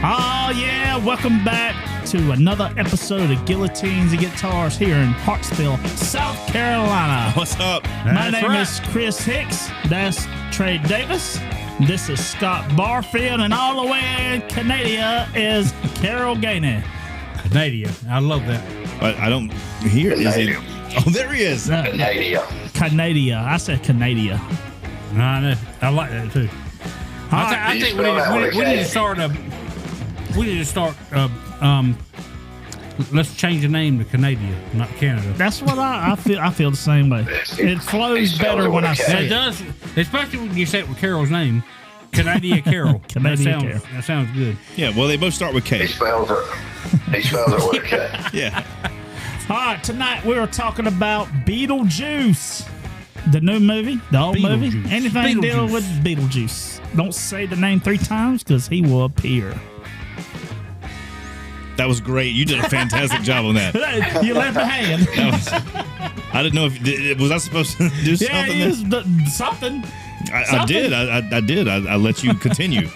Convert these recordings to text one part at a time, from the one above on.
Oh, yeah. Welcome back to another episode of Guillotines and Guitars here in Hartsville, South Carolina. What's up? My name is Chris Hicks. That's Trey Davis. This is Scott Barfield. And all the way in Canada is Carol Gainey. Canada. I love that. I don't hear it. Is it? Oh, there he is. Canada. I said Canada. I know. I like that too. I think we need to start let's change the name to Canada, not Canada. That's what I feel. I feel the same way. It flows better when I say it. It does, especially when you say it with Carol's name. Canada Carol. Carol. That sounds good. Yeah, well, they both start with K. He spells it with a K. Yeah. All right, tonight we were talking about Beetlejuice. The new movie, the old movie, anything dealing with Beetlejuice. Don't say the name 3 times because he will appear. That was great. You did a fantastic job on that. You left a hand. I didn't know if was I supposed to do something. Yeah, something. I did. I did. I let you continue.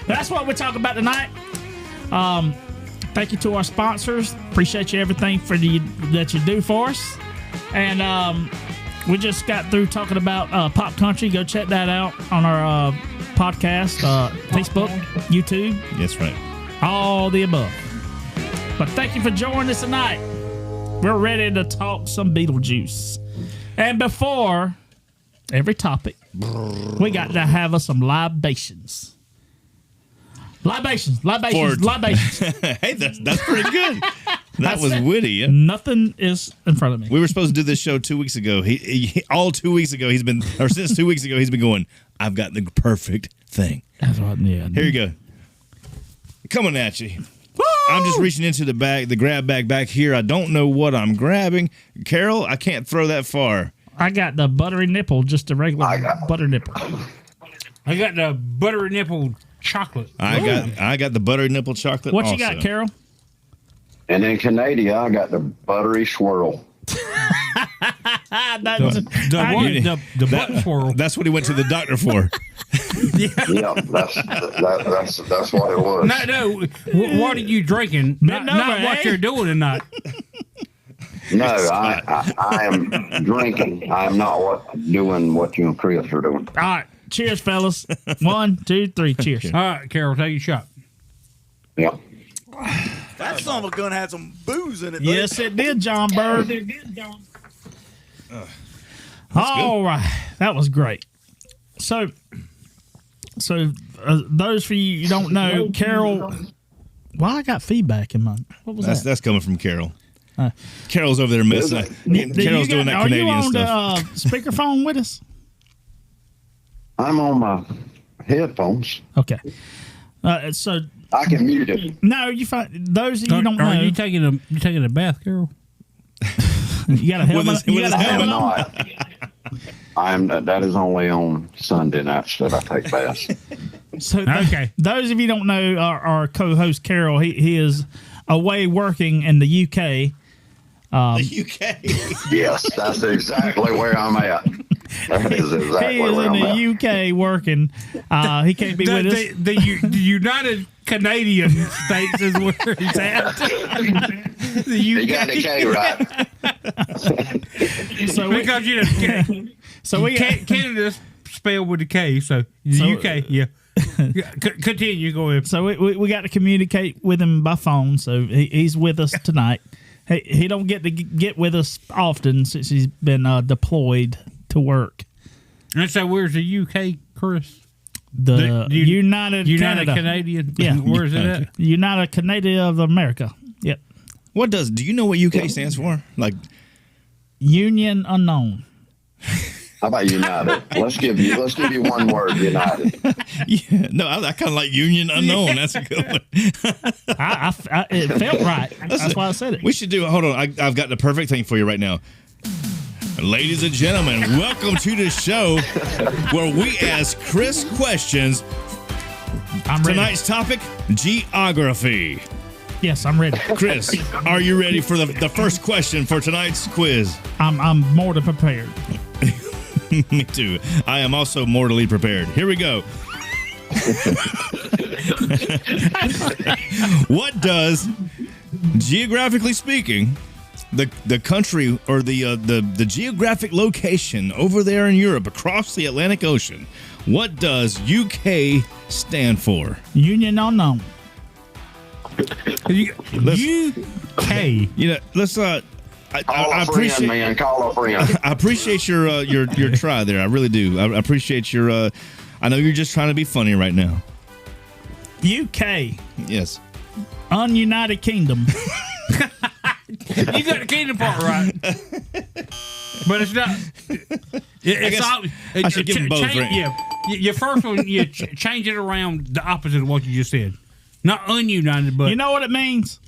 That's what we're talking about tonight. Thank you to our sponsors. Appreciate you everything that you do for us. And we just got through talking about Pop Country. Go check that out on our podcast, Facebook, YouTube. That's right. All the above. But thank you for joining us tonight. We're ready to talk some Beetlejuice. And before every topic, we got to have us some libations. Libations. Hey, that's pretty good. That was witty. Yeah? Nothing is in front of me. We were supposed to do this show 2 weeks ago. He all 2 weeks ago, since 2 weeks ago, he's been going, I've got the perfect thing. That's what, yeah. Here you go. Coming at you. Woo! I'm just reaching into the grab bag back here. I don't know what I'm grabbing. Carol, I can't throw that far. I got the buttery nipple, just a regular butter nipple. I got the buttery nipple chocolate. I got the buttery nipple chocolate. What also. You got, Carol? And in Canada, I got the buttery swirl. The butt swirl. That's what he went to the doctor for. Yeah, that's what it was. No. What are you drinking? Not what you're doing tonight. No, I am drinking. I am not doing what you and Chris are doing. All right. Cheers, fellas. 1, 2, 3. Cheers. All right, Carol, take your shot. Yeah. That son of a gun had some booze in it. Yes, it did, John Bird. All right. That was great. So those for you don't know, Carol. Well, I got feedback in mine. What was that? That's coming from Carol. Carol's over there messing. Carol's doing that Canadian stuff. Are you on the speakerphone with us? I'm on my headphones. Okay. So I can mute it. no, you find those of you don't know. Are you taking a bath, Carol? You got a helmet. That is only on Sunday nights that I take baths. So those of you don't know our co-host Carol, he is away working in the UK. The UK. Yes, that's exactly where I'm at. That is exactly where I'm at. He is in the UK working. He can't be with us. The United Canadian States is where he's at. The UK. You got the K right. So Canada's spelled with a K, so the UK, yeah. Continue, go ahead. So we got to communicate with him by phone. So he's with us tonight. He don't get to get with us often since he's been deployed to work. And so where's the UK, Chris? The United Canada. Canadian? Yeah. Where's it at? United Canada of America. Yep. Do you know what UK stands for? Like Union Unknown. How about United? Let's give you one word, United. Yeah, no, I kind of like Union Unknown. That's a good one. It felt right. That's why I said it. We should do. Hold on, I've got the perfect thing for you right now. Ladies and gentlemen, welcome to the show where we ask Chris questions. I'm ready. Tonight's topic: geography. Yes, I'm ready. Chris, are you ready for the first question for tonight's quiz? I'm more than prepared. Me too. I am also mortally prepared. Here we go. What does, geographically speaking, the country or the geographic location over there in Europe across the Atlantic Ocean, what does UK stand for? Union unknown. UK. You know, let's I appreciate, man. Call a friend. I appreciate your try there. I really do. I appreciate your. I know you're just trying to be funny right now. UK. Yes. Ununited Kingdom. You got the kingdom part right. But it's not. I should give them both, right? Yeah. Your first one, you change it around the opposite of what you just said. Not ununited, but. You know what it means?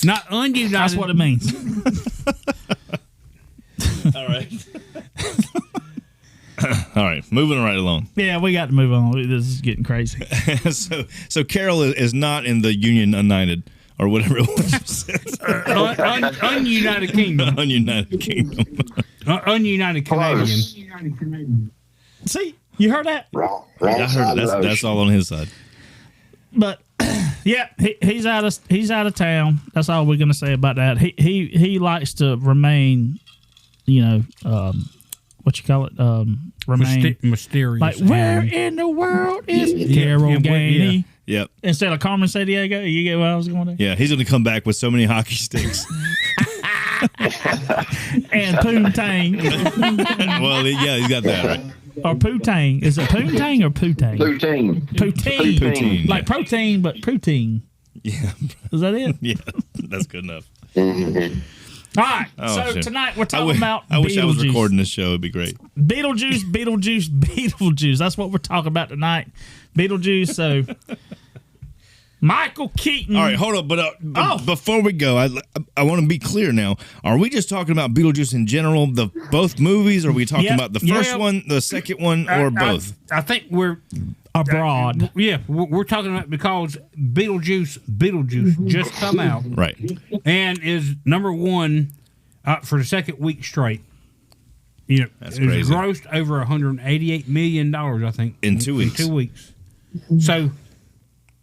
Not ununited. That's what it means. All right. All right, moving right along. Yeah, we got to move on. This is getting crazy. So Carol is not in the Union United or whatever it was you said. Ununited Kingdom. Ununited Kingdom. Ununited Canadian. See, you heard that? Wrong I heard it. That's all on his side. But yeah, he's out of town. That's all we're gonna say about that. He likes to remain, what you call it? Remain mysterious. Like where in the world is Carol Gainey? Yep. Instead of Carmen Sandiego, you get what I was going to? Yeah, he's going to come back with so many hockey sticks. And poontang. Well, yeah, he's got that right. Or poutine. Is it poontang or poutang? Poutine. Poutine. Poutine, Like protein, but poutine. Yeah. Is that it? Yeah, that's good enough. All right. Oh, so shit. tonight we're talking about I wish I was Beetlejuice. recording this show. It'd be great. Beetlejuice. That's what we're talking about tonight. Beetlejuice. So Michael Keaton. All right, hold on. But before we go, I want to be clear now. Are we just talking about Beetlejuice in general, both movies, or are we talking about the first one, the second one, or both? I think we're abroad. We're talking about because Beetlejuice just come out. Right. And is number one for the second week straight. That's it's crazy. grossed over $188 million, I think. In 2 weeks. In 2 weeks. So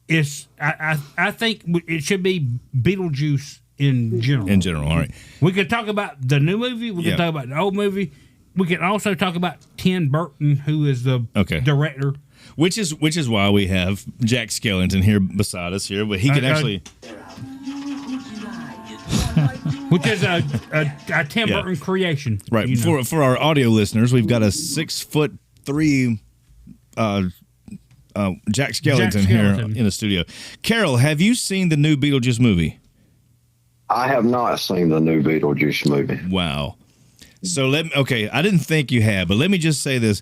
it's I think it should be Beetlejuice in general. In general, all right. We could talk about the new movie. We could talk about the old movie. We can also talk about Tim Burton, who is the director. Which is why we have Jack Skellington here beside us here, but he can actually. Which is a Tim Burton creation, right? For our audio listeners, we've got a 6'3" Jack Skellington here in the studio. Carol, have you seen the new Beetlejuice movie? I have not seen the new Beetlejuice movie. Wow. So I didn't think you had, but let me just say this.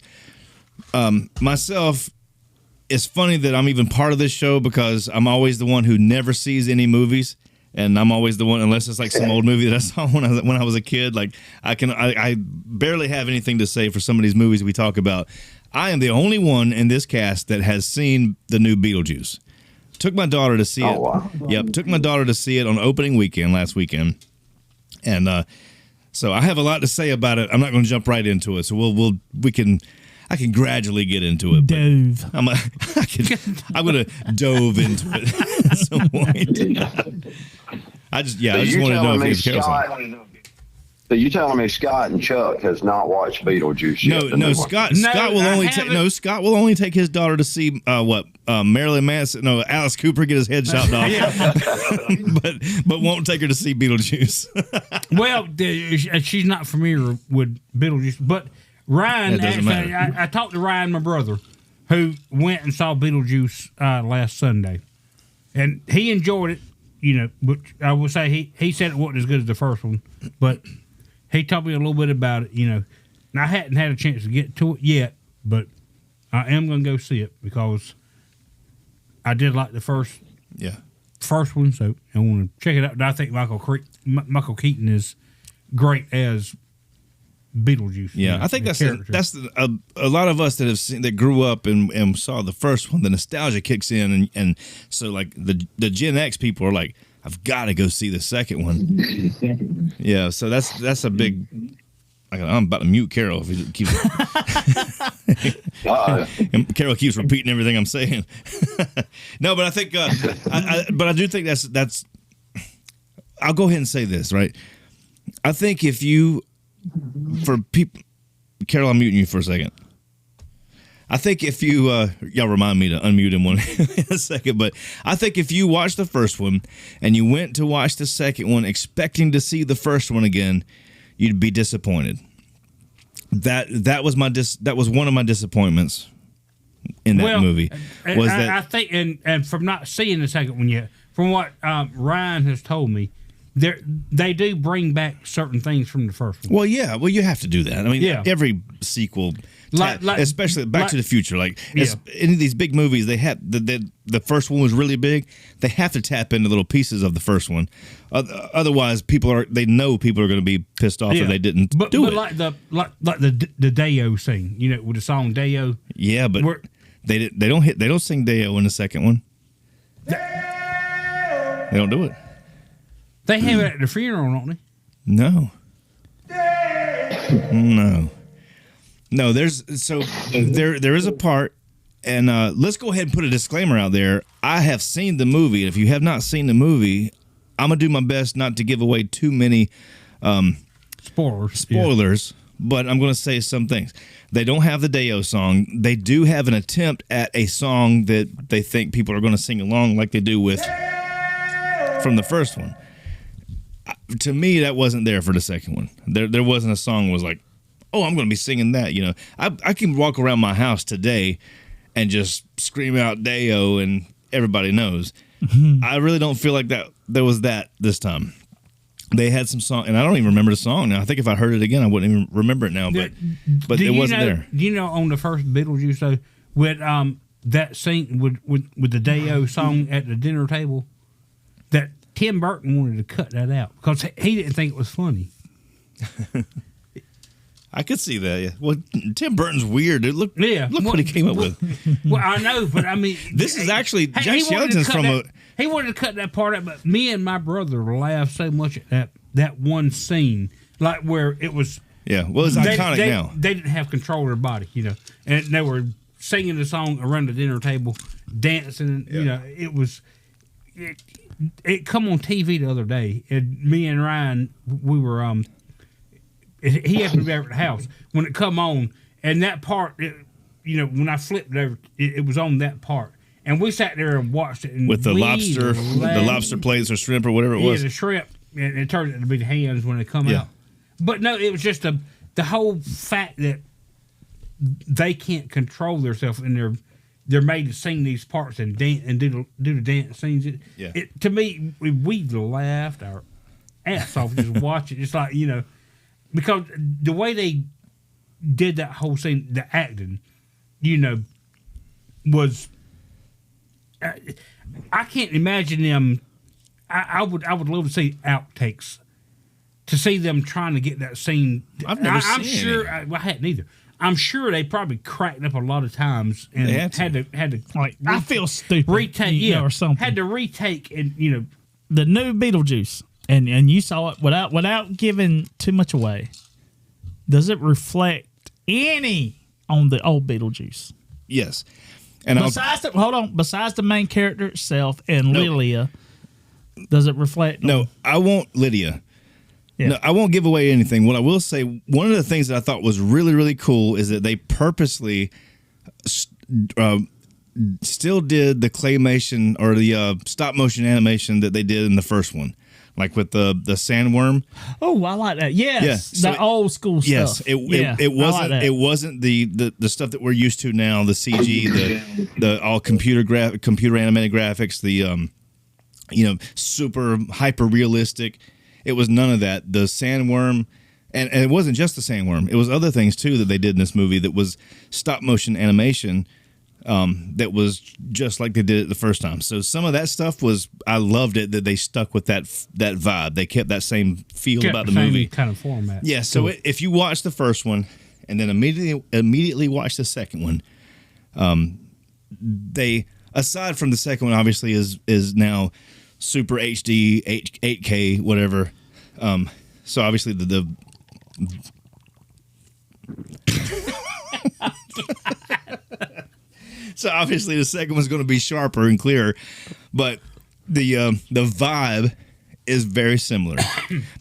Myself, it's funny that I'm even part of this show because I'm always the one who never sees any movies, and I'm always the one, unless it's like some old movie that I saw when I was a kid. Like I barely have anything to say for some of these movies we talk about. I am the only one in this cast that has seen the new Beetlejuice. Took my daughter to see it. Wow. Yep, took my daughter to see it on opening weekend last weekend, and so I have a lot to say about it. I'm not going to jump right into it. So I can gradually get into it. Dove. I'm going to dove into it at some point. I just want to know if it's Carol. So you telling me Scott and Chuck has not watched Beetlejuice yet? No, Scott will only take his daughter to see Marilyn Manson, Alice Cooper get his head chopped off, but won't take her to see Beetlejuice. Well, she's not familiar with Beetlejuice, but Ryan actually, I talked to Ryan, my brother, who went and saw Beetlejuice last Sunday, and he enjoyed it. But I will say he said it wasn't as good as the first one, but he told me a little bit about it, And I hadn't had a chance to get to it yet, but I am going to go see it because I did like the first one, so I want to check it out. And I think Michael Keaton is great as Beetlejuice. Yeah, I think that's a lot of us that grew up and saw the first one. The nostalgia kicks in, and so like the Gen X people are like, I've got to go see the second one. Yeah, so that's a big I'm about to mute Carol if he keeps. And Carol keeps repeating everything I'm saying. No, but I think, but I do think that's. I'll go ahead and say this, right? I think if you, for people, Carol, I'm muting you for a second. I think if you, y'all remind me to unmute him in a second, but I think if you watched the first one and you went to watch the second one expecting to see the first one again, you'd be disappointed. That was one of my disappointments in that movie. I think, and from not seeing the second one yet, from what Ryan has told me, they do bring back certain things from the first one. Well, yeah. Well, you have to do that. I mean, every sequel, especially Back to the Future, any of these big movies, they have the first one was really big. They have to tap into little pieces of the first one. Otherwise, people are going to be pissed off if they didn't do it. Like the Day-O scene, with the song Day-O. Yeah, but they don't sing Day-O in the second one. They don't do it. They have it at the funeral, don't they? No. No, there is a part, and let's go ahead and put a disclaimer out there. I have seen the movie. If you have not seen the movie, I'm gonna do my best not to give away too many spoilers, but I'm gonna say some things. They don't have the Day-O song. They do have an attempt at a song that they think people are gonna sing along like they do with from the first one. To me, that wasn't there for the second one. There wasn't a song that was like, oh, I'm going to be singing that. I can walk around my house today and just scream out Day-O and everybody knows. Mm-hmm. I really don't feel like that there was that this time. They had some song, and I don't even remember the song now. I think if I heard it again, I wouldn't even remember it now. But it wasn't there. On the first Beetlejuice, though, with that scene with the Day-O song at the dinner table, that Tim Burton wanted to cut that out because he didn't think it was funny. I could see that. Yeah. Well, Tim Burton's weird. Look what he came up with. Well, I know, but I mean, this is actually Jack Skellington's from He wanted to cut that part out, but me and my brother laughed so much at that one scene, like where it was. Yeah, well, it's iconic now. They didn't have control of their body, and they were singing the song around the dinner table, dancing. Yeah. It was. It come on TV the other day, and me and Ryan, we were he happened to be over at the house when it come on, and that part, when I flipped it over, it was on that part, and we sat there and watched it. And with the lobster plates or shrimp or whatever it was. Yeah, the shrimp, and it turned out to be the hands when they come out. But no, it was just the whole fact that they can't control themselves, and they're made to sing these parts and dance and do the dance scenes. To me, we laughed our ass off just watching it. It's like, because the way they did that whole scene, the acting, was. I can't imagine them. I would love to see outtakes, to see them trying to get that scene. I'm sure. I hadn't either. I'm sure they probably cracked up a lot of times and had to like. I feel stupid. Retake, or something. Had to retake and the new Beetlejuice, and you saw it without giving too much away. Does it reflect any on the old Beetlejuice? Yes, and besides the main character itself and Lydia, does it reflect? No, I won't Lydia. Yeah. No, I won't give away anything. What I will say, one of the things that I thought was really, really cool is that they purposely still did the claymation or the stop motion animation that they did in the first one, like with the sandworm. Oh, I like that. Yes, the old school stuff. Yes, it wasn't like it wasn't the stuff that we're used to now. The CG, the all computer animated graphics, the super hyper realistic. It was none of that. The sandworm, and it wasn't just the sandworm. It was other things, too, that they did in this movie that was stop-motion animation that was just like they did it the first time. So some of that stuff I loved it, that they stuck with that vibe. They kept that same feel about the movie. Kind of format. Yeah, so if you watch the first one and then immediately watch the second one, they, aside from the second one, obviously, is now super HD, 8K, whatever. So obviously the So obviously the second one's going to be sharper and clearer, but the vibe is very similar.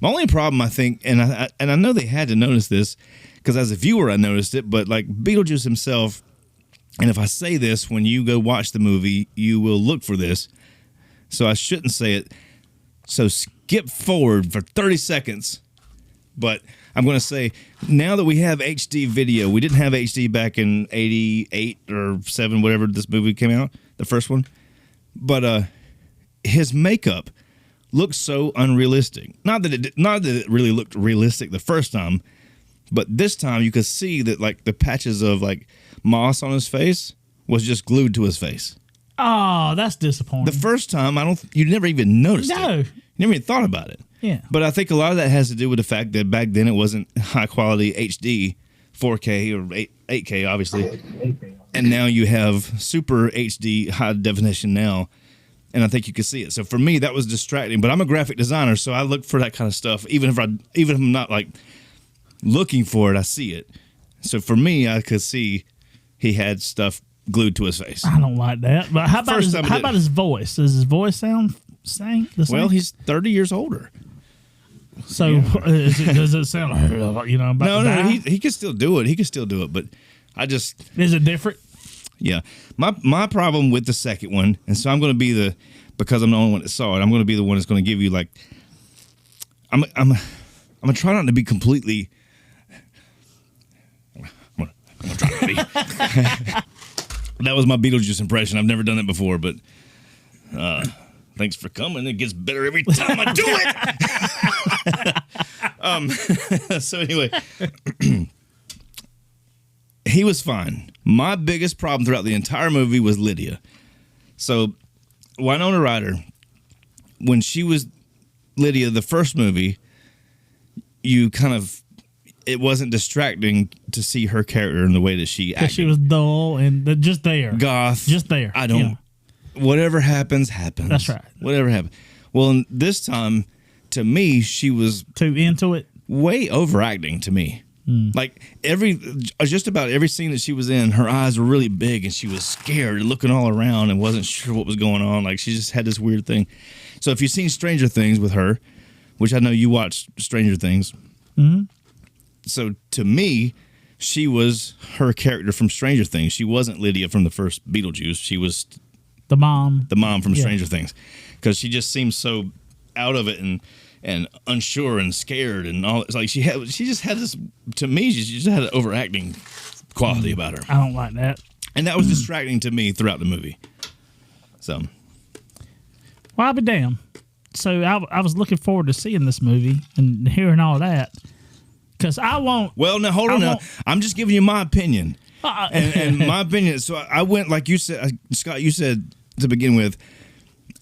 My only problem, I think, and I know they had to notice this because as a viewer I noticed it, but like Beetlejuice himself, and if I say this when you go watch the movie, you will look for this, so I shouldn't say it. So skip forward for 30 seconds, but I'm going to say now that we have HD video, we didn't have HD back in 88 or 7, whatever this movie came out, the first one. But his makeup looks so unrealistic. Not that it really looked realistic the first time, but this time you could see that like the patches of like moss on his face was just glued to his face. Oh, that's disappointing. The first time, you never even noticed it. No. You never even thought about it. Yeah. But I think a lot of that has to do with the fact that back then it wasn't high quality HD, 4K or 8K, obviously. And now you have super HD high definition now. And I think you can see it. So for me, that was distracting. But I'm a graphic designer, so I look for that kind of stuff. Even if I'm not like looking for it, I see it. So for me, I could see he had stuff glued to his face. I don't like that. But how about his voice? Does his voice sound the same? Well, he's 30 years older. So does it sound about No, he can still do it. He can still do it, but I just is it different? Yeah. My problem with the second one, and so I'm going to be because I'm the only one that saw it, I'm going to be the one that's going to give you like I'm going to try not to be completely I'm going to try not to be. That was my Beetlejuice impression. I've never done it before, but thanks for coming. It gets better every time I do it. So anyway, he was fine. My biggest problem throughout the entire movie was Lydia. So Winona Ryder, when she was Lydia, the first movie, it wasn't distracting to see her character in the way that she acted. She was dull and just there. Goth. Just there. I don't. Yeah. Whatever happens. That's right. Whatever happens. Well, this time, to me, she was too into it. Way overacting to me. Like just about every scene that she was in, her eyes were really big and she was scared, looking all around and wasn't sure what was going on. Like she just had this weird thing. So if you've seen Stranger Things with her, which I know you watched Stranger Things. Mm-hmm. So to me, she was her character from Stranger Things. She wasn't Lydia from the first Beetlejuice. She was the mom from Stranger Things, because she just seems so out of it and unsure and scared and all. It's like she just had this. To me, she just had an overacting quality about her. I don't like that, and that was distracting to me throughout the movie. So, well, I'll be damned. So I was looking forward to seeing this movie and hearing all that. Because I won't. Well, now hold on. Now I'm just giving you my opinion, and my opinion. So I went, like you said, Scott. You said to begin with,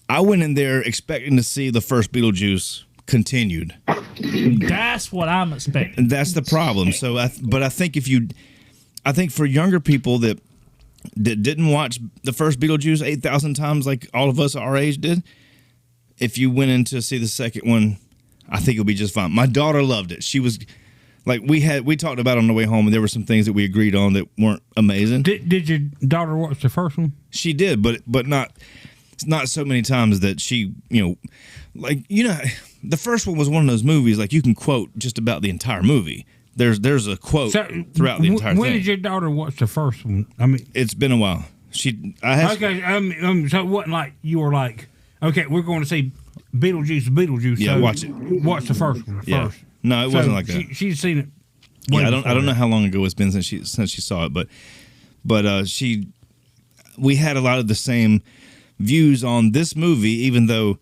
I went in there expecting to see the first Beetlejuice continued. That's what I'm expecting. And that's the problem. So, I think for younger people that didn't watch the first Beetlejuice 8,000 times, like all of us our age did, if you went in to see the second one, I think it'll be just fine. My daughter loved it. She was. Like we talked about on the way home, and there were some things that we agreed on that weren't amazing. Did your daughter watch the first one? She did, but not so many times that she, the first one was one of those movies like you can quote just about the entire movie. There's a quote throughout the entire thing. When did your daughter watch the first one? I mean, it's been a while. So it wasn't like you were like, okay, we're going to see Beetlejuice. Yeah, so watch it. Watch the first one first. No, it wasn't like that. She's seen it. Yeah, I don't know how long ago it's been since she saw it, but we had a lot of the same views on this movie, even though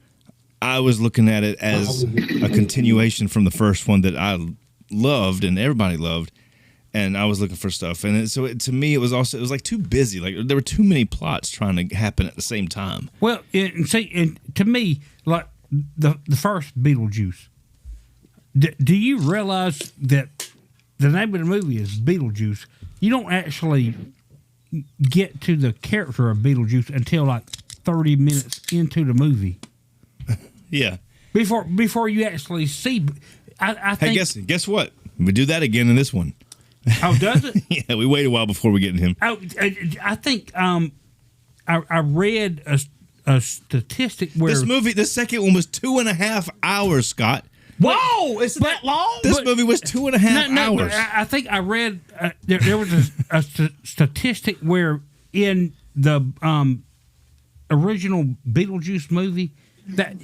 I was looking at it as a continuation from the first one that I loved and everybody loved, and I was looking for stuff, and to me it was like too busy. Like there were too many plots trying to happen at the same time. Well, and to me, like the first Beetlejuice. Do you realize that the name of the movie is Beetlejuice? You don't actually get to the character of Beetlejuice until like 30 minutes into the movie. Yeah. Before you actually see, I think. Hey, guess what? We do that again in this one. Oh, does it? Yeah, we wait a while before we get to him. Oh, I think I read a statistic where This second one was 2.5 hours, Scott. Whoa, is that long? This movie was 2.5 hours. I think I read there was a statistic where in the original Beetlejuice movie that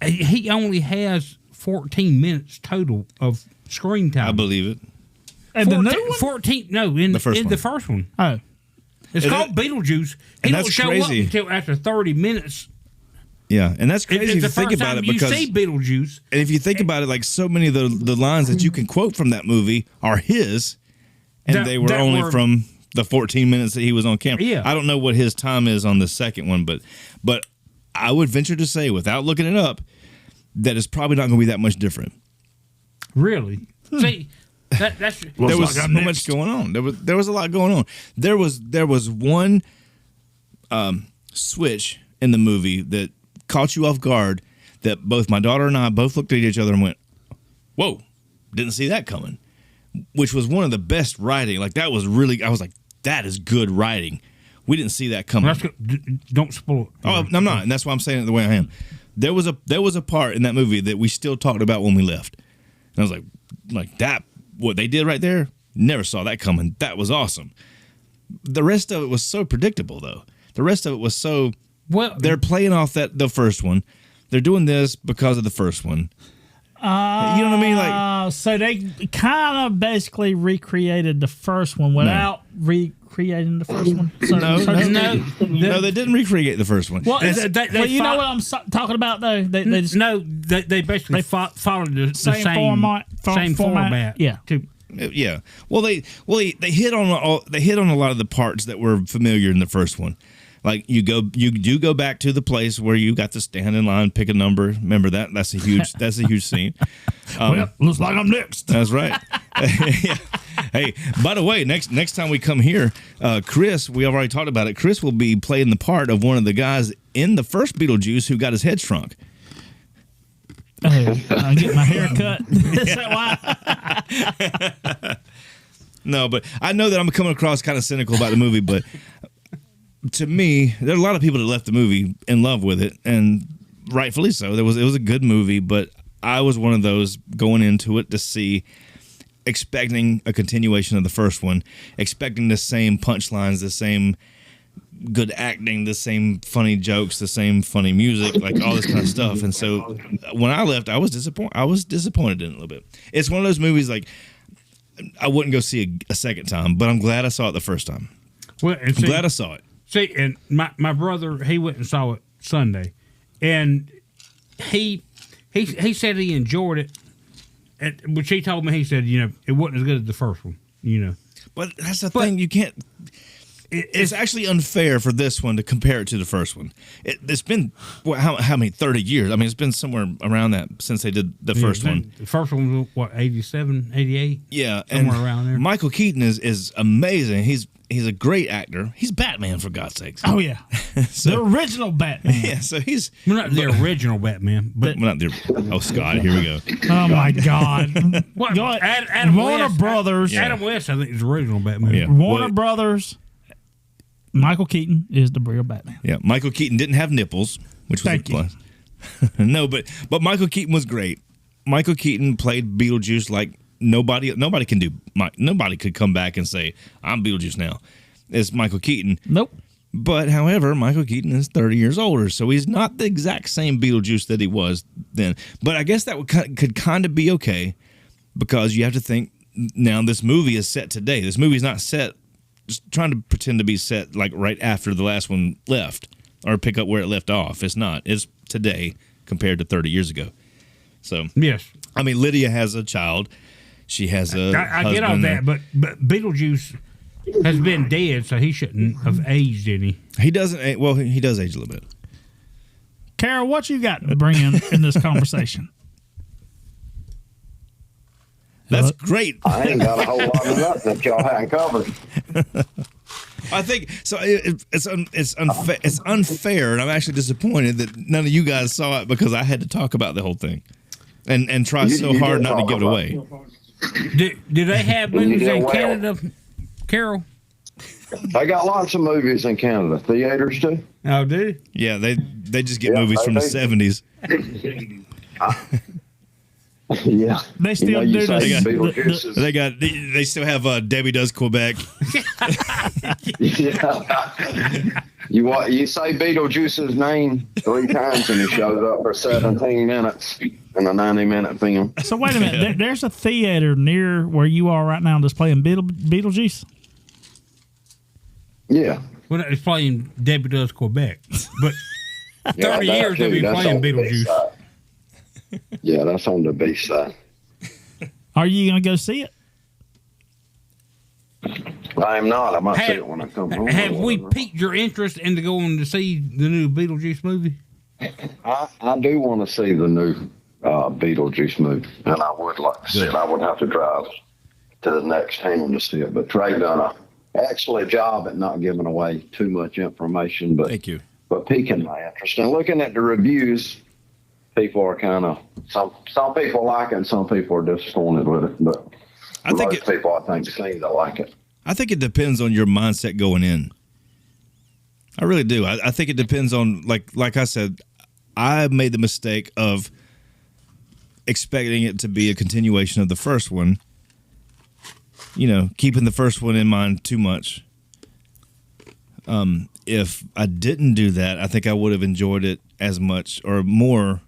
he only has 14 minutes total of screen time. I believe it. And the new one? 14. No, in The first one. the first one. Oh. It's called Beetlejuice. He And don't that's show crazy. up until after 30 minutes. Yeah, and that's crazy It's if you the think first about time it, because you see Beetlejuice. and if you think about it, like so many of the lines that you can quote from that movie are his, and they were that only were- from the 14 minutes that he was on camera. Yeah. I don't know what his time is on the second one, but I would venture to say, without looking it up, that it's probably not going to be that much different. Really? See, that's There was so much going on. There was a lot going on. There was one switch in the movie that caught you off guard, that both my daughter and I both looked at each other and went, "Whoa, didn't see that coming." Which was one of the best writing. Like that was really, I was like, that is good writing. We didn't see that coming. That's good. Don't spoil it. Oh, I'm not, and that's why I'm saying it the way I am. There was a part in that movie that we still talked about when we left, and I was like that. What they did right there, never saw that coming. That was awesome. The rest of it was so predictable, though. The rest of it was so. Well, They're playing off the first one. They're doing this because of the first one. You know what I mean? Like, so they kind of basically recreated the first one without recreating the first one. So, no, they didn't recreate the first one. Well, they you know what I'm talking about, though? They just, they basically followed the same same format. Yeah. Yeah. Well, they hit on a lot of the parts that were familiar in the first one. Like you do go back to the place where you got to stand in line, pick a number. Remember that? That's a huge scene. Well, looks like I'm next. That's right. Yeah. Hey, by the way, next time we come here, Chris, we already talked about it. Chris will be playing the part of one of the guys in the first Beetlejuice who got his head shrunk. Oh, I get my hair cut. Is that why? No, but I know that I'm coming across kind of cynical about the movie, but to me, there are a lot of people that left the movie in love with it, and rightfully so. It was a good movie, but I was one of those going into it to see, expecting a continuation of the first one, expecting the same punchlines, the same good acting, the same funny jokes, the same funny music, like all this kind of stuff. And so when I left, I was disappointed in it a little bit. It's one of those movies like I wouldn't go see a second time, but I'm glad I saw it the first time. Well, I'm glad I saw it. See, and my brother, he went and saw it Sunday, and he said he enjoyed it. Which he told me, he said, it wasn't as good as the first one, But that's the thing, you can't. It's actually unfair for this one to compare it to the first one. It's been how many 30 years? I mean, it's been somewhere around that since they did the first one. The first one was what, 87, 88? Yeah, somewhere and around there. Michael Keaton is amazing. He's a great actor. He's Batman, for God's sakes. Oh yeah, the original Batman. Yeah, so he's not the original Batman, but not the. Oh, Scott, here we go. Oh my God! what? Go ahead. Adam Warner West, Brothers. Adam West, I think, is the original Batman. Yeah. Warner Brothers. Michael Keaton is the real Batman. Yeah, Michael Keaton didn't have nipples, which was Thank a plus. No, but Michael Keaton was great. Michael Keaton played Beetlejuice like nobody can do. Nobody could come back and say, I'm Beetlejuice now. It's Michael Keaton. Nope. But, however, Michael Keaton is 30 years older, so he's not the exact same Beetlejuice that he was then. But I guess that could kind of be okay, because you have to think, now this movie is set today. This movie's not set, just trying to pretend to be set like right after the last one left, or pick up where it left off. It's not. It's today compared to 30 years ago. So, yes. I mean, Lydia has a child. She has a I get all that, but Beetlejuice has been dead, so he shouldn't have aged any. He doesn't. Well, he does age a little bit. Carol, what you got to bring in this conversation? That's great. I ain't got a whole lot of nothing that y'all hadn't covered. I think so. It's unfair, and I'm actually disappointed that none of you guys saw it, because I had to talk about the whole thing, and try so hard not to give it away. Do they have movies in Canada, Carol? They got lots of movies in Canada. Theaters too. Oh, do? Yeah, they just get movies from the 70s. Yeah. They still do Beetlejuice. They still have Debbie Does Quebec. Yeah. You say Beetlejuice's name 3 times and he shows up for 17 minutes in a 90-minute film. So wait a minute. There's a theater near where you are right now that's playing Beetlejuice. Yeah. Well, it's playing Debbie Does Quebec, but 30 years they'll be playing Beetlejuice. Yeah, that's on the B side. Are you gonna go see it? I am not. I might see it when I come home. Have we piqued your interest into going to see the new Beetlejuice movie? I do want to see the new Beetlejuice movie, and I would like to see it. I would have to drive to the next town to see it. But Trey done a excellent job at not giving away too much information. But Thank you. But piquing my interest and looking at the reviews, people are kind of some people like it, and some people are disappointed with it. But most people, I think, seem to like it. I think it depends on your mindset going in. I really do. I think it depends on, like I said, I made the mistake of expecting it to be a continuation of the first one. You know, keeping the first one in mind too much. If I didn't do that, I think I would have enjoyed it as much or more.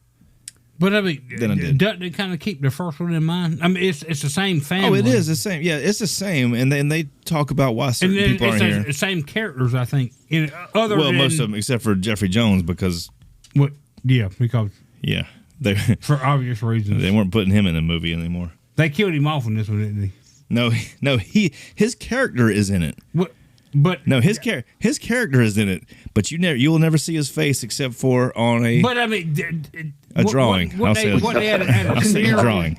But I mean, than I did. Doesn't it kind of keep the first one in mind? I mean, it's the same family. Oh, it is the same. Yeah, it's the same, and they talk about why certain people aren't here. The same characters, I think. Most of them, except for Jeffrey Jones, because for obvious reasons they weren't putting him in the movie anymore. They killed him off in this one, didn't they? No, his character is in it. What? But no, his character is in it, but you will never see his face except for on a. But I mean, a drawing. What they had a funeral. Drawing.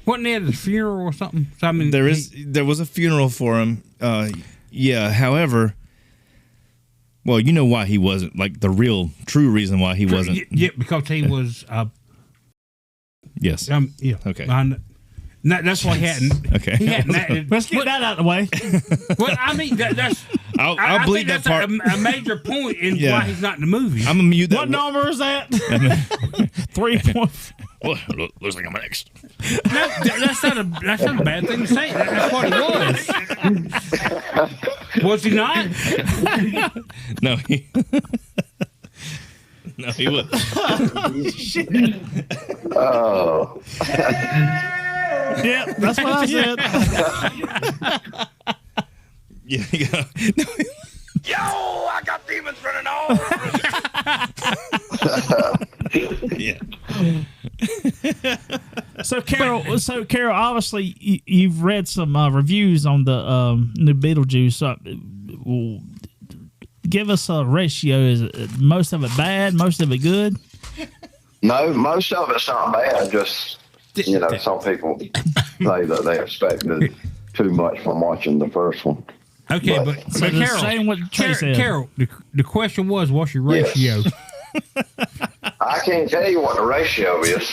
Wasn't he at his funeral or something? So, I mean, there was a funeral for him. Yeah. However, well, you know why he wasn't, like the real, true reason why he wasn't. Yeah, because he was. Yes. Yeah. Okay. That's why he hadn't. Okay. He hadn't. Let's get that out of the way. Well, I mean, that's. I'll believe that part. A major point in why he's not in the movie. I'm gonna mute that. What number is that? 3 points. Well, looks like I'm next. No, that's not a bad thing to say. That's what it was. Was he not? No, no, he wasn't. Oh. Yeah, that's what I said. Yeah, no. Yo, I got demons running all Yeah. So Carol, obviously you've read some reviews on the new Beetlejuice. Give us a ratio. Is it most of it bad? Most of it good? No, most of it's not bad. Just some people say that they expected too much from watching the first one. Okay, but Carol, saying what Trey said. Carol, the question was, what's your ratio? Yes. I can't tell you what the ratio is.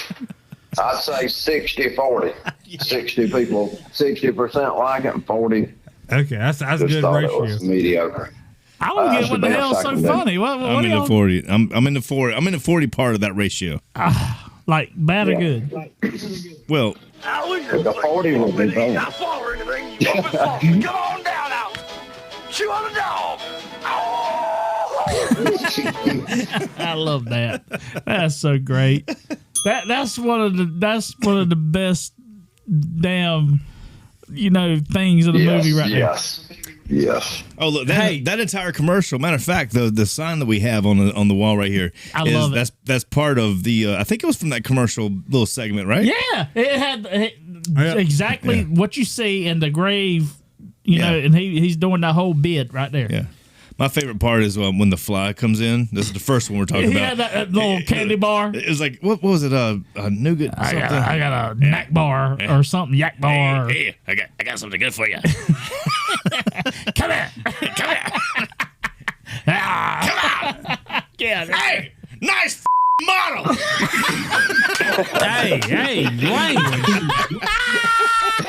I'd say 60-40. 60 people, 60% like it, and 40. Okay, that's a good ratio. It was mediocre. I don't get what the hell's so funny. I'm in the 40. I'm in the 40. I'm in the 40 part of that ratio. Like bad or good? Well, the 40 will be better. Not fall or anything. Come on down out. Chew on the dog. I love that. That's so great. That's one of the best damn things of the movie right there. Yes. Oh look, that entire commercial. Matter of fact, the sign that we have on the wall right here. I love it. That's part of the. I think it was from that commercial little segment, right? Yeah, it had exactly what you see in the grave. You know, and he's doing that whole bit right there. Yeah. My favorite part is when the fly comes in. This is the first one we're talking about. Yeah, that little candy bar. It was like, what was it? A nougat? I got a knack bar or something, yak bar. Hey, I got something good for you. Come here. Come on. Yeah. Hey, nice model. Hey, language.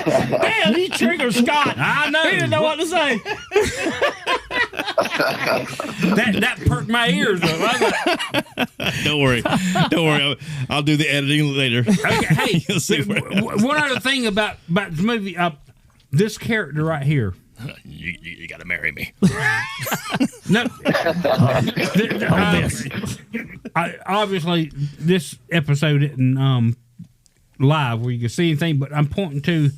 Damn, he triggered Scott. I know. He didn't know what to say. That perked my ears up. I was like, Don't worry. I'll do the editing later. okay, hey, You'll see one other thing about this movie, this character right here. You got to marry me. No, obviously this episode isn't live where you can see anything, but I'm pointing to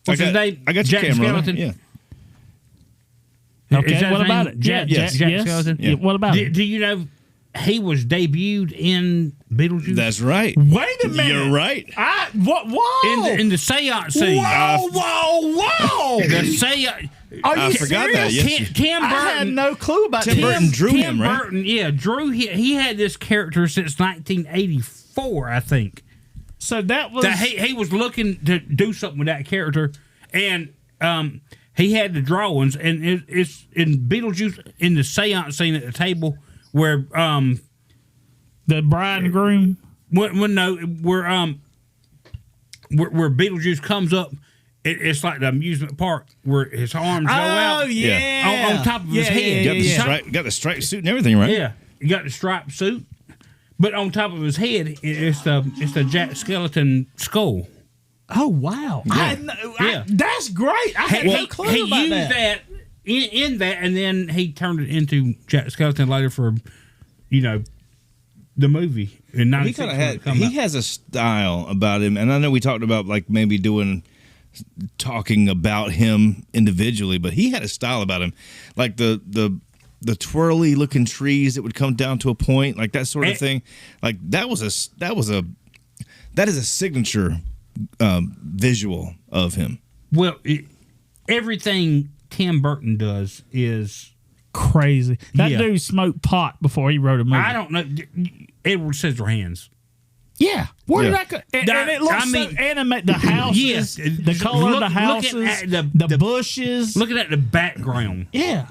what's his name? I got your Jack camera. Skellington. Yeah. Okay, Is that what his about name? it? Jack Skellington. Yeah. What about it? Do you know he was debuted in Beetlejuice? That's right. Wait a minute. You're right. Whoa. in the seance scene. Whoa. The seance. Are you I forgot that. serious? Yes. Tim Burton. I had no clue about Tim this. Burton drew him, right? Burton, yeah, drew. He had this character since 1984, I think. So that was That he was looking to do something with that character, and he had the drawings, and it's in Beetlejuice in the seance scene at the table where the bride and groom. where Beetlejuice comes up. It's like the amusement park where his arms go out. Yeah. On top of his head. Got the striped suit and everything, right? Yeah, he got the striped suit, but on top of his head, it's the Jack Skellington skull. Oh wow! Yeah. That's great. I had no clue He about used that. in that, and then he turned it into Jack Skellington later for, the movie in He '96. kind of had. He has a style about him, and I know we talked about like maybe talking about him individually, but he had a style about him, like the twirly looking trees that would come down to a point, like that sort of thing. Like that is a signature visual of him. Well, everything Tim Burton does is Crazy. That Yeah. dude smoked pot before he wrote a movie. I don't know. Edward Scissorhands. Yeah. Where did Yeah. that go? And it looks so animated. The houses, Yes. the color of the houses, Looking at the bushes. Looking at the background Yeah.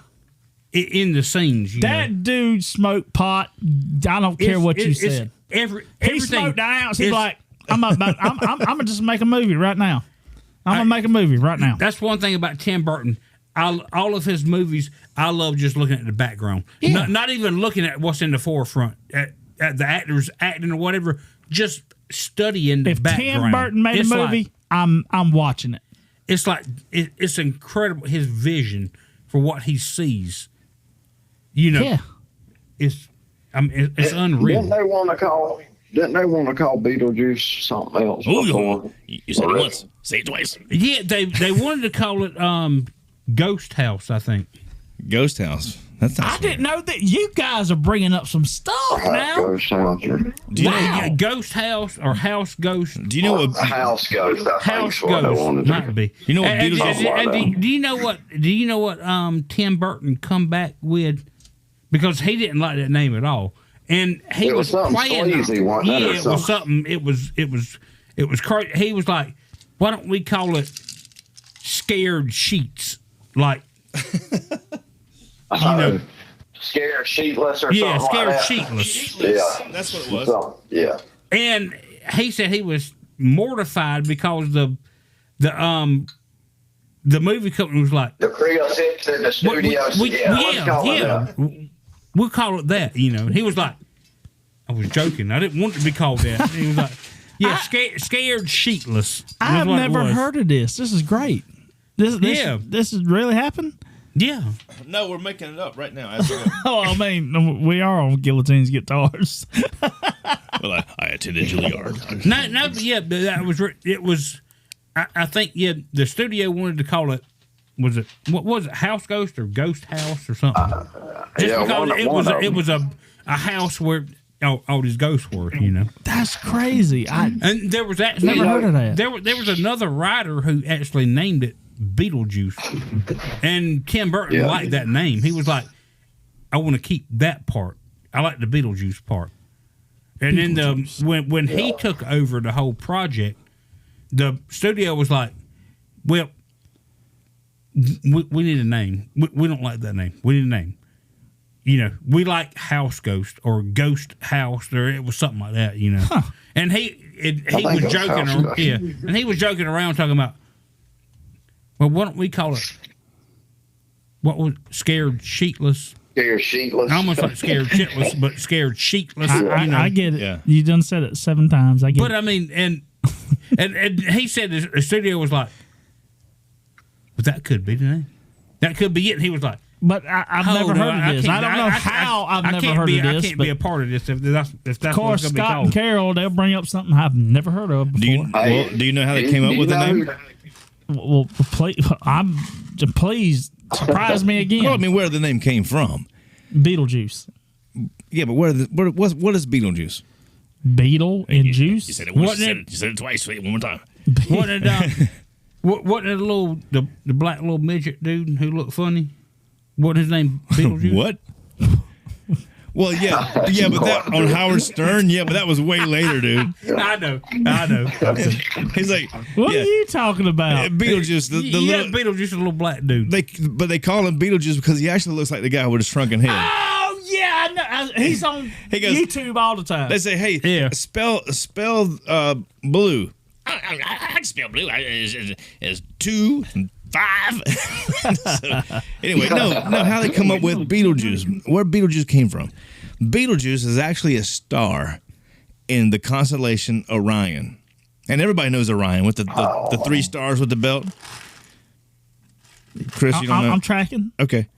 in the scenes, That dude smoked pot. I don't care what you said. He Everything. smoked an ounce. He's is- like, I'm gonna just make a movie right now. I'm gonna make a movie right now. That's one thing about Tim Burton. All of his movies, I love just looking at the background. Yeah. Not even looking at what's in the forefront, at the actors acting or whatever. Just studying the If background. Tim Burton made It's a movie, like, I'm watching it. it's like it's incredible. His vision for what he sees. Yeah. It's unreal. Didn't they want to call Beetlejuice something else? before? You said it once. Say it twice. Yeah, they wanted to call it Ghost House, I think. Ghost House. That's not. I didn't know that you guys are bringing up some stuff now. Ghost House. Do you know? Yeah, Ghost House or House Ghost. Do you know what? House Ghost. I House think what they Ghost wanted to might be. You know what And- Beetlejuice- and do you know what? Do you know what? Tim Burton come back with, because he didn't like that name at all, and he It was something playing. sleazy, wasn't it, Yeah, or it was something? something. It was crazy. He was like, "Why don't we call it Scared Sheets?" Like, Scared Sheetless or yeah, something Scared like that. Sheetless. Yeah. That's what it was. So, yeah. And he said he was mortified because the movie company was like, The Creole Six in the studio. Let's call it that. we'll call it that. He was like, I was joking. I didn't want it to be called that. He was like, yeah, scared sheetless. I've never heard of this. This is great. This has really happened? Yeah. No, we're making it up right now. Oh, I mean, we are on Guillotine's guitars. Well, I attended Juilliard. No, yeah, that was it. Was I think the studio wanted to call it. Was it what was it? House Ghost or Ghost House or something? Just yeah, because one of it was a house where all these ghosts were. That's crazy. And there was actually Never heard of that. There was another writer who actually named it Beetlejuice, and Tim Burton liked that name. He was like, "I want to keep that part. I like the Beetlejuice part." And then when he took over the whole project, the studio was like, "Well, we need a name. We don't like that name. We need a name." we like House Ghost or Ghost House, or it was something like that, And he was joking around, and he was joking around talking about, well, why don't we call it, what was Scared Sheetless? Scared Sheetless. Almost like Scared Shitless, but Scared Sheetless. I get it. Yeah. You done said it 7 times. I get But it. I mean, and he said the studio was like, but that could be the name. That could be it. And he was like, But I've never heard of this. I don't know how I've never heard of this. I can't be a part of this if that's of course, what it's Scott called. and Carol, they'll bring up something I've never heard of before. Do you know how they came up with the name? Well, please surprise me again. Well, I mean, where the name came from? Beetlejuice. Yeah, but what is Beetlejuice? Beetle and juice. You said it once. You said it twice. Wait, one more time. Wasn't it the black little midget dude who looked funny? What his name? Beetlejuice. What? Well, yeah, but that on Howard Stern, but that was way later, dude. I know. He's like, What are you talking about? Beetlejuice, the little Beetlejuice, a little black dude. they call him Beetlejuice because he actually looks like the guy with a shrunken head. Oh yeah, I know. He's on YouTube all the time. They say, hey, spell blue. I can spell blue. It's 2 and 5. So, anyway, no, how they come up with Beetlejuice? Where Beetlejuice came from? Beetlejuice is actually a star in the constellation Orion, and everybody knows Orion with the 3 stars with the belt. Chris, you don't know? I'm tracking. Okay.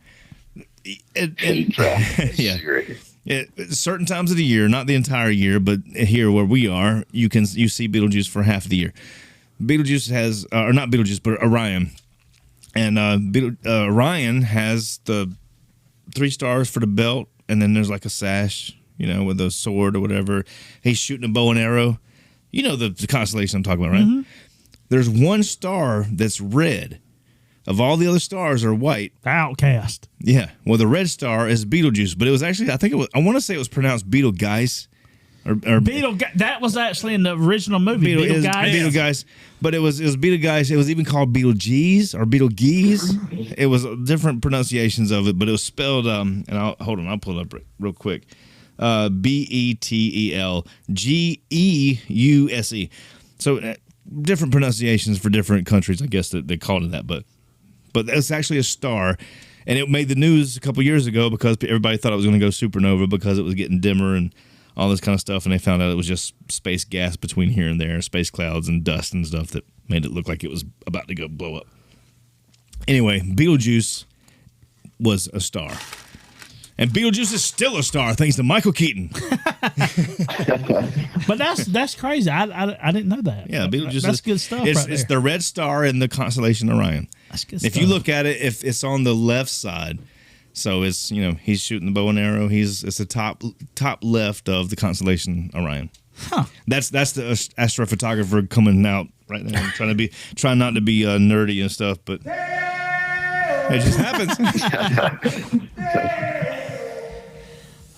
Certain times of the year, not the entire year, but here where we are, you see Beetlejuice for half the year. Beetlejuice has, or not Beetlejuice, but Orion, and Orion has the 3 stars for the belt, and then there's like a sash, with a sword or whatever. He's shooting a bow and arrow. You know the constellation I'm talking about, right? Mm-hmm. There's one star that's red. Of all the other stars are white. Outcast. Yeah. Well, the red star is Beetlejuice, but it was actually, I want to say it was pronounced Beetlegeist. That was actually in the original movie. Beetlegeist. But it was Beetlegeist. It was even called Beetlegeese or Beetlegeese. It was different pronunciations of it, but it was spelled, I'll pull it up real quick. Betelgeuse. So different pronunciations for different countries, I guess that they called it that, but it's actually a star, and it made the news a couple years ago because everybody thought it was going to go supernova because it was getting dimmer and all this kind of stuff, and they found out it was just space gas between here and there, space clouds and dust and stuff that made it look like it was about to go blow up. Anyway, Beetlejuice was a star. And Beetlejuice is still a star thanks to Michael Keaton. But that's crazy. I didn't know that. Yeah, Beetlejuice that's good stuff. It's the red star in the constellation Orion. That's good stuff. If you look at it, if it's on the left side, so it's he's shooting the bow and arrow. It's the top left of the constellation Orion. Huh. That's the astrophotographer coming out right now, trying not to be nerdy and stuff, but it just happens.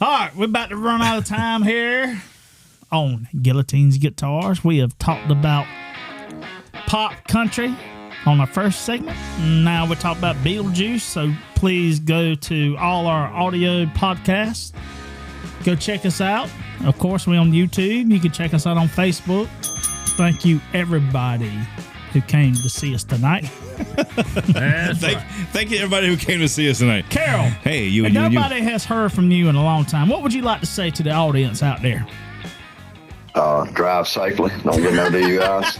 All right, we're about to run out of time here on Guillotine's Guitars. We have talked about pop country on our first segment. Now we're talking about Beetlejuice, so please go to all our audio podcasts. Go check us out. Of course, we're on YouTube. You can check us out on Facebook. Thank you, everybody who came to see us tonight. Thank you, everybody who came to see us tonight. Carol, hey, nobody has heard from you in a long time. What would you like to say to the audience out there? Drive safely. Don't get no to you guys.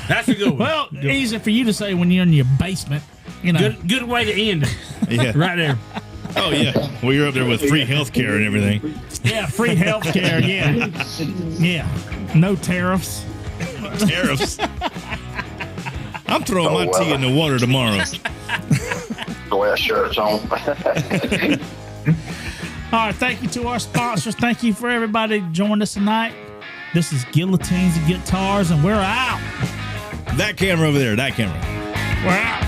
That's a good one. Well, easy for you to say when you're in your basement. Good way to end it. Yeah. Right there. Oh, yeah. Well, you're up there with free health care and everything. Yeah, free health care, yeah. Yeah. No tariffs. Tariffs. I'm throwing my tea in the water tomorrow. Go ahead, shirts on. All right, thank you to our sponsors. Thank you for everybody joining us tonight. This is Guillotines and Guitars, and we're out. That camera over there, that camera. We're out.